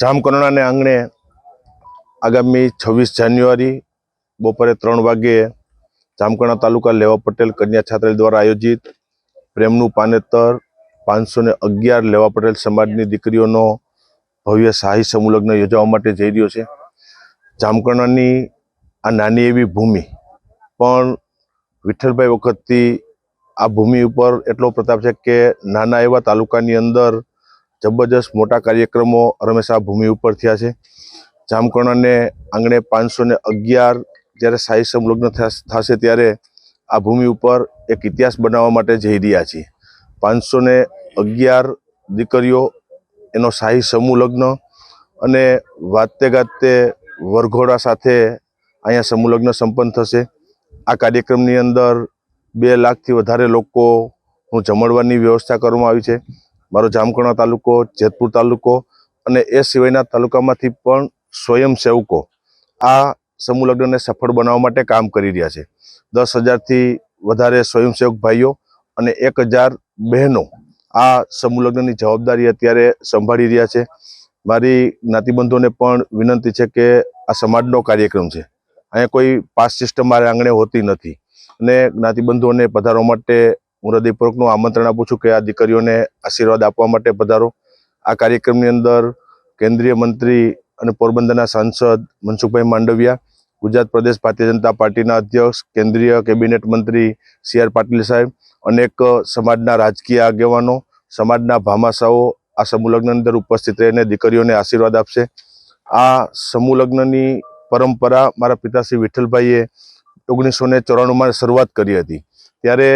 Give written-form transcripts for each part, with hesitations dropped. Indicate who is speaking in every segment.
Speaker 1: જામકંડોરણાને આંગણે આગામી 26 જાન્યુઆરી બપોરે 3 વાગ્યે જામકંડોરણા તાલુકા લેવા પટેલ કન્યા છાત્રાલય દ્વારા આયોજિત પ્રેમનું પાનેતર 511 લેવા પટેલ સમાજની દીકરીઓનો ભવ્ય શાહી સમૂહ લગ્ન યોજવા માટે જઈ રહ્યો છે। જામકંડોરણાની આ નાની એવી ભૂમિ પણ વિઠ્ઠલભાઈ વખતથી આ ભૂમિ ઉપર એટલો પ્રતાપ છે કે નાના એવા તાલુકાની અંદર જબરજસ્ત મોટા કાર્યક્રમો હંમેશા ભૂમિ ઉપર થયા છે। જામકંડોરણાને આંગણે 511 જ્યારે શાહી સમૂહ લગ્ન થશે ત્યારે આ ભૂમિ ઉપર એક ઇતિહાસ બનાવવા માટે જઈ રહ્યા છીએ। 511 દીકરીઓ એનો શાહી સમૂહ લગ્ન અને વાતે ગાતે વરઘોડા સાથે અહીંયા સમૂહ લગ્ન સંપન્ન થશે। આ કાર્યક્રમની અંદર 2 લાખથી વધારે લોકોનું જમણવારની વ્યવસ્થા કરવામાં આવી છે। મારો જામકંડોરણા તાલુકો, જેતપુર તાલુકો અને એ સિવાયના તાલુકામાંથી પણ સ્વયંસેવકો આ સમૂહ લગ્નને સફળ બનાવવા માટે કામ કરી રહ્યા છે। 10,000થી વધારે સ્વયંસેવક ભાઈઓ અને 1,000 બહેનો આ સમૂહ લગ્નની જવાબદારી અત્યારે સંભાળી રહ્યા છે। મારી જ્ઞાતિબંધુઓને પણ વિનંતી છે કે આ સમાજનો કાર્યક્રમ છે, અહીંયા કોઈ પાસ સિસ્ટમ મારે આંગણે હોતી નથી અને જ્ઞાતિબંધુઓને પધારવા માટે હું હૃદયપૂર્વકનું આમંત્રણ આપું છું કે આ દીકરીઓને આશીર્વાદ આપવા માટે પધારો। આ કાર્યક્રમની અંદર કેન્દ્રીય મંત્રી અને પોરબંદરના સાંસદ મનસુખભાઈ માંડવિયા, ગુજરાત પ્રદેશ ભારતીય જનતા પાર્ટીના અધ્યક્ષ, કેન્દ્રીય કેબિનેટ મંત્રી CR પાટીલ સાહેબ, અનેક સમાજના રાજકીય આગેવાનો, સમાજના ભામાશાઓ આ સમૂહ લગ્નની અંદર ઉપસ્થિત રહીને દીકરીઓને આશીર્વાદ આપશે। આ સમૂહ લગ્નની પરંપરા મારા પિતાશ્રી વિઠ્ઠલભાઈએ 1994માં શરૂઆત કરી હતી, ત્યારે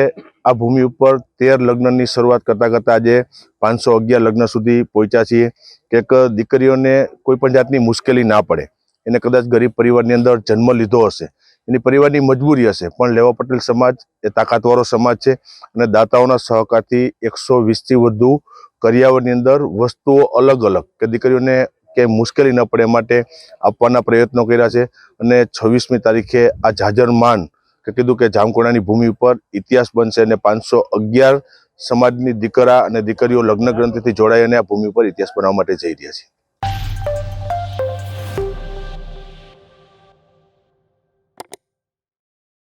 Speaker 1: આ ભૂમિ ઉપર 13 લગ્નની શરૂઆત કરતાં આજે 511 લગ્ન સુધી પહોંચ્યા છીએ કે એક દીકરીઓને કોઈ પણ જાતની મુશ્કેલી ના પડે। એને કદાચ ગરીબ પરિવારની અંદર જન્મ લીધો હશે, એની પરિવારની મજબૂરી હશે, પણ લેવા પટેલ સમાજ એ તાકાતવાળો સમાજ છે અને દાતાઓના સહકારથી 120થી વધુ કરિયાવરની અંદર વસ્તુઓ અલગ અલગ કે દીકરીઓને કે મુશ્કેલી ન પડે માટે આપવાના પ્રયત્નો કર્યા છે। અને 26મી તારીખે આ જાજરમાન કે કીધું કે જામકંડોરણાની ભૂમિ ઉપર ઇતિહાસ બનશે અને 511 સમાજની દીકરા અને દીકરીઓ લગ્ન ગ્રંથિથી જોડાઈ અને આ ભૂમિ ઉપર ઇતિહાસ બનાવવા માટે જઈ રહ્યા છે।